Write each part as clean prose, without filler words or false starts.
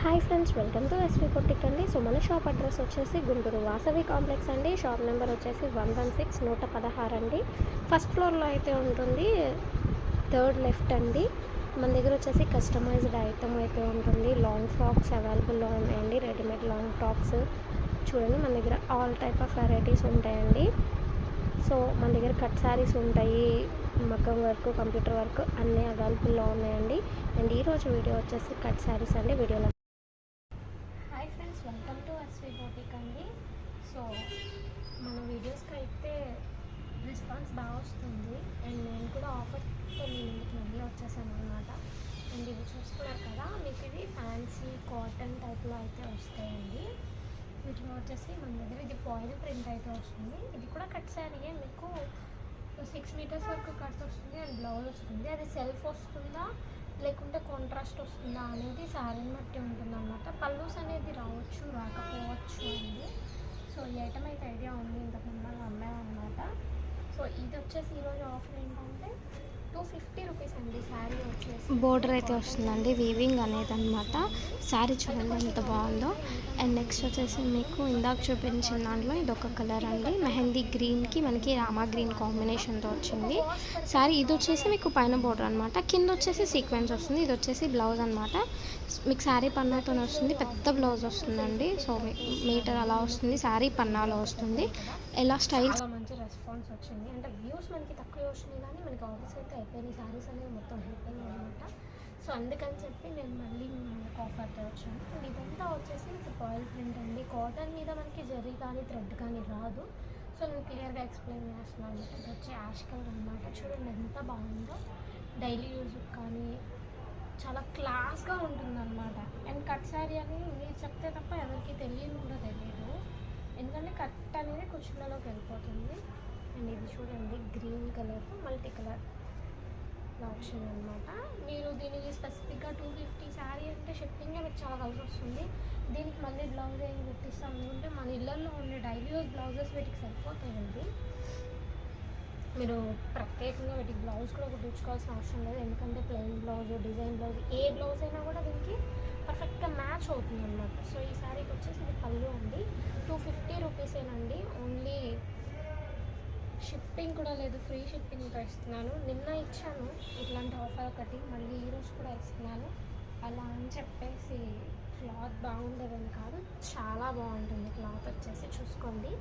Hi friends, welcome to S V boutique అండి. So మన shop address వచ్చేసి గుంటూరు వాసవి కాంప్లెక్స్ అండి. షాప్ నెంబర్ వచ్చేసి 116 అండి. ఫస్ట్ ఫ్లోర్లో అయితే ఉంటుంది, థర్డ్ లెఫ్ట్ అండి. మన దగ్గర వచ్చేసి కస్టమైజ్డ్ ఐటమ్ అయితే ఉంటుంది. లాంగ్ ఫ్రాక్స్ అవైలబుల్లో ఉన్నాయండి, రెడీమేడ్ లాంగ్ ఫ్రాక్స్. చూడండి, మన దగ్గర ఆల్ టైప్ ఆఫ్ వెరైటీస్ ఉంటాయండి. సో మన దగ్గర కట్ శారీస్ ఉంటాయి, మగ్గం వర్క్, కంప్యూటర్ వర్క్ అన్నీ అవైలబుల్లో ఉన్నాయండి. అండ్ ఈరోజు వీడియో వచ్చేసి కట్ శారీస్ అండి. వీడియోలో hi friends, welcome to S V boutique అండి. సో మన వీడియోస్కి అయితే రెస్పాన్స్ బాగా వస్తుంది. అండ్ నేను కూడా ఆఫర్తో మళ్ళీ వచ్చేసాను అనమాట. అండ్ ఇవి చూస్తున్నారు కదా, మీకు ఇవి ఫ్యాన్సీ కాటన్ టైప్లో అయితే వస్తాయండి. వీటిలో వచ్చేసి మన దగ్గర ఇది ఫాయిల్ ప్రింట్ అయితే వస్తుంది. ఇది కూడా కట్ శారీయే, మీకు 6 మీటర్స్ వరకు కట్ వస్తుంది అండ్ బ్లౌజ్ వస్తుంది. అది సెల్ఫ్ వస్తుందా లేకుంటే కాంట్రాస్ట్ వస్తుందా అనేది శారీని బట్టి ఉంటుంది అనమాట. పల్లూస్ అనేది రావచ్చు రాకపోవచ్చు అండి. సో ఈ ఐటమ్ అయితే ఐడియా ఉంది, ఇంతకుముందు అమ్మాయన్నమాట. సో ఇది వచ్చేసి ఈరోజు ఆఫర్ ఏంటంటే 250 రూపీస్ అండి. శారీ వచ్చేసి బోర్డర్ అయితే వస్తుందండి, వీవింగ్ అనేది అనమాట. శారీ చూడండి ఎంత బాగుందో. అండ్ నెక్స్ట్ వచ్చేసి మీకు ఇందాక చూపించిన దాంట్లో ఇది ఒక కలర్ అండి, మెహందీ గ్రీన్కి మనకి రామా గ్రీన్ కాంబినేషన్తో వచ్చింది శారీ. ఇది వచ్చేసి మీకు పైన బోర్డర్ అనమాట, కింద వచ్చేసి సీక్వెన్స్ వస్తుంది. ఇది వచ్చేసి బ్లౌజ్ అనమాట. మీకు శారీ పన్నాతో వస్తుంది, పెద్ద బ్లౌజ్ వస్తుందండి. సో మీటర్ అలా వస్తుంది, శారీ పన్నాలో వస్తుంది. ఎలా స్టైల్ మంచి రెస్పాన్స్ వచ్చింది. అంటే వ్యూస్ మనకి తక్కువ వచ్చినాయి, కానీ మనకి ఆఫీస్ అయితే అయిపోయినాయి. శారీస్ అనేవి మొత్తం అయిపోయినాయి అనమాట. సో అందుకని చెప్పి నేను మళ్ళీ మనకు ఆఫర్తో వచ్చాను. అండ్ ఇదంతా వచ్చేసి మీకు ఫాయిల్ ప్రింట్ అండి. కాటన్ మీద మనకి జరీ కానీ థ్రెడ్ కానీ రాదు. సో నేను క్లియర్గా ఎక్స్ప్లెయిన్ చేస్తున్నాను. ఇది వచ్చి యాష్ కలర్ అనమాట. చూడండి ఎంత బాగుందో. డైలీ యూజ్ కానీ చాలా క్లాస్గా ఉంటుందన్నమాట. అండ్ కట్ శారీ అని మీరు చెప్తే తప్ప ఎవరికి తెలియదు కూడా తెలియదు, ఎందుకంటే కట్ అనేది కుచ్చులలోకి వెళ్ళిపోతుంది. అండ్ ఇది చూడండి, గ్రీన్ కలర్ మల్టీ కలర్ వచ్చింది అనమాట. మీరు దీనికి స్పెసిఫిక్గా 250 శారీ అంటే షిప్పింగే మీకు చాలా కలిసి వస్తుంది. దీనికి మళ్ళీ బ్లౌజ్ ఏం కుట్టిస్తాం అనుకుంటే మన ఇళ్ళల్లో ఉండే డైలీ యూజ్ బ్లౌజెస్ వీటికి సరిపోతాయండి. మీరు ప్రత్యేకంగా వీటికి బ్లౌజ్ కూడా కుట్టించుకోవాల్సిన అవసరం లేదు, ఎందుకంటే ప్లెయిన్ బ్లౌజ్, డిజైన్ బ్లౌజ్, ఏ బ్లౌజ్ అయినా కూడా దీనికి పర్ఫెక్ట్గా మ్యాచ్ అవుతుంది అనమాట. సో ఈ శారీకి వచ్చేసి ఇది పళ్ళు అండి. 250 రూపీసేనండి. ఓన్లీ షిప్పింగ్ కూడా లేదు, ఫ్రీ షిప్పింగ్తో ఇస్తున్నాను. నిన్న ఇచ్చాను ఇట్లాంటి ఆఫర్ ఒకటి, మళ్ళీ ఈరోజు కూడా ఇస్తున్నాను. అలా అని చెప్పేసి క్లాత్ బాగుండేదని కాదు, చాలా బాగుంటుంది క్లాత్ వచ్చేసి. చూసుకోండి,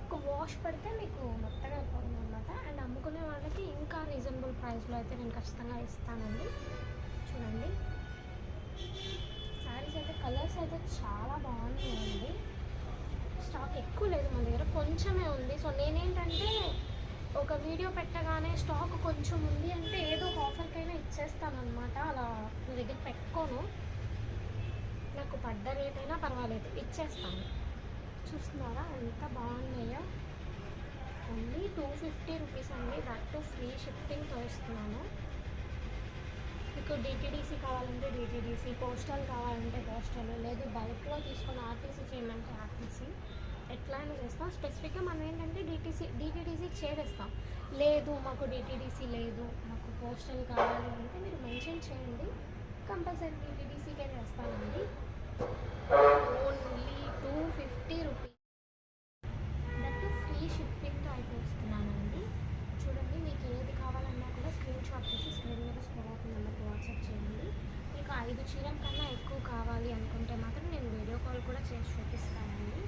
ఒక్క వాష్ పడితే మీకు మొత్తగా అయిపోతుంది అనమాట. అండ్ అమ్ముకునే వాళ్ళకి ఇంకా రీజనబుల్ ప్రైస్లో అయితే నేను ఖచ్చితంగా ఇస్తానండి. చూడండి, శారీస్ అయితే కలర్స్ అయితే చాలా బాగున్నాయండి. స్టాక్ ఎక్కువ లేదు మన దగ్గర, కొంచెమే ఉంది. సో నేనేంటంటే ఒక వీడియో పెట్టగానే స్టాక్ కొంచెం ఉంది అంటే ఏదో ఒక ఆఫర్కైనా ఇచ్చేస్తాను అనమాట. అలా మీ దగ్గర పెట్టుకోను, నాకు పడ్డ రేట్ అయినా పర్వాలేదు ఇచ్చేస్తాను. చూస్తున్నారా ఎంత బాగున్నాయో. ఓన్లీ 250 రూపీస్ అండి, దట్ ఫ్రీ షిప్పింగ్తో ఇస్తున్నాను. మీకు డిటీడీసీ కావాలంటే డిటీడీసీ, పోస్టల్ కావాలంటే పోస్టల్, లేదు బల్క్లో తీసుకొని ఆర్టీసీ చేయమంటే ఆర్టీసీ, ఎట్లా అయినా చేస్తాం. స్పెసిఫిక్గా మనం ఏంటంటే డిటీడీసీకి చేసేస్తాం. లేదు మాకు డిటీడీసీ లేదు, మాకు పోస్టల్ కావాలి అంటే మీరు మెన్షన్ చేయండి, కంపల్సరీ డిటీడీసీకే చేస్తానండి. ఓన్లీ 250 రూపీస్, దట్ ఫ్రీ షిప్పింగ్తో అయితే ఇస్తున్నానండి. చూడండి, మీకు ఏది కావాలన్నా కూడా స్క్రీన్ షాట్ తీసి స్క్రీన్ మీద స్క్రోల్ అవుతున్న నెంబర్కి వాట్సాప్ చేయండి. మీకు 5 చీరల కన్నా ఎక్కువ కావాలి అనుకుంటే మాత్రం నేను వీడియో కాల్ కూడా చేసి చూపిస్తానండి.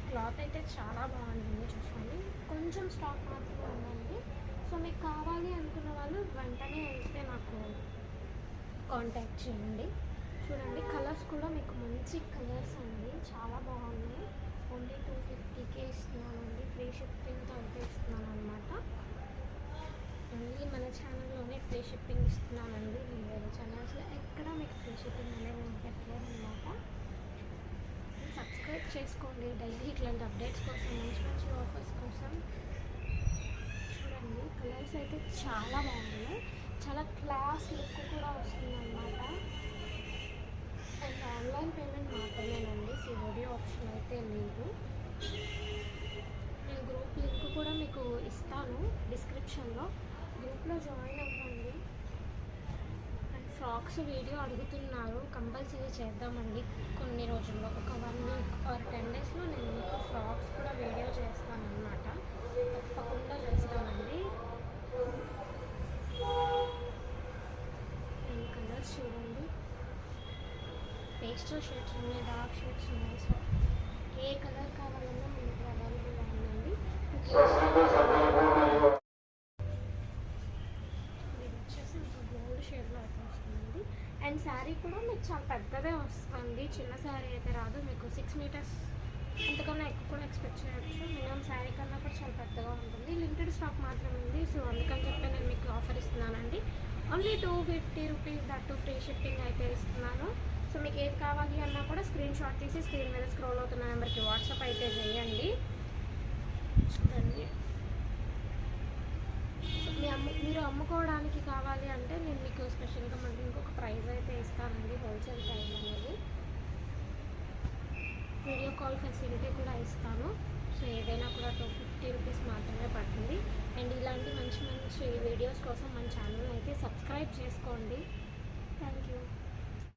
క్లాత్ అయితే చాలా బాగుంటుంది, చూసుకోండి. కొంచెం స్టాక్ మాత్రమే ఉందండి. సో మీకు కావాలి అనుకున్న వాళ్ళు వెంటనే అయితే నాకు కాంటాక్ట్ చేయండి. చూడండి, కలర్స్ కూడా మీకు మంచి కలర్స్ అండి, చాలా బాగున్నాయి. ఓన్లీ 250కే ఇస్తున్నానండి, ఫ్రీ షిప్పింగ్తో అయితే ఇస్తున్నాను అనమాట. ఓన్లీ మన ఛానల్లోనే ఫ్రీ షిప్పింగ్ ఇస్తున్నానండి, వేరే ఛానల్స్లో ఎక్కడ మీకు ఫ్రీ షిప్పింగ్ అనేది నేను పెట్టలేదు అనమాట. సబ్స్క్రైబ్ చేసుకోండి డైలీ ఇట్లాంటి అప్డేట్స్ కోసం, మంచి మంచి ఆఫర్స్ కోసం. చూడండి, కలర్స్ అయితే చాలా బాగున్నాయి, చాలా క్లాస్ లుక్ కూడా వస్తుంది అనమాట. అండ్ ఆన్లైన్ పేమెంట్ మాత్రమేనండి, సిఓడి ఆప్షన్ అయితే లేదు. నేను గ్రూప్ లింక్ కూడా మీకు ఇస్తాను డిస్క్రిప్షన్లో, గ్రూప్లో జాయిన్ అవ్వండి. అండ్ ఫ్రాక్స్ వీడియో అడుగుతున్నారు, కంపల్సరీ చేద్దామండి కొన్ని రోజుల్లో. ఒక 1 వీక్ ఆర్ 10 డేస్లో నేను మీకు ఫ్రాక్స్ కూడా వీడియో చేస్తాను అన్నమాట. తప్పకుండా చేస్తానండి. అండ్ కలర్స్ చూడండి, పేస్టల్ షేడ్స్ ఉన్నాయి, డార్క్ షేడ్స్ ఉన్నాయి. సో ఏ కలర్ కావాలన్నా మనకి అవైలబుల్గా ఉందండి. ఇది వచ్చేసి ఒక గోల్డ్ షేడ్లో అయితే వస్తుందండి. అండ్ శారీ కూడా మీకు చాలా పెద్దదే వస్తుంది, చిన్న శారీ అయితే రాదు. మీకు 6 మీటర్స్ అంతకన్నా ఎక్కువ కూడా ఎక్స్పెక్ట్ చేయొచ్చు. మినిమం శారీ కన్నా కూడా చాలా పెద్దగా ఉంటుంది. లిమిటెడ్ స్టాక్ మాత్రమే ఉంది. సో అందుకని చెప్పి నేను మీకు ఆఫర్ ఇస్తున్నానండి. Only 250 rupees, that free shipping అయితే ఇస్తున్నాను. సో మీకు ఏది కావాలి అన్నా కూడా స్క్రీన్ షాట్ తీసి స్క్రీన్ మీద స్క్రోల్ అవుతున్న నెంబర్కి వాట్సాప్ అయితే చేయండి. చూడండి, మీరు అమ్ముకోవడానికి కావాలి అంటే నేను మీకు స్పెషల్గా మళ్ళీ ఇంకొక ప్రైస్ అయితే ఇస్తానండి, హోల్సేల్ ప్రైస్ అనేది. వీడియో కాల్ ఫెసిలిటీ కూడా ఇస్తాను. సో ఏదైనా కూడా 250 రూపీస్ మాత్రమే పడుతుంది. అండ్ ఇలాంటి మంచి మంచి వీడియోస్ కోసం మన ఛానల్ అయితే సబ్స్క్రైబ్ చేసుకోండి. Thank you.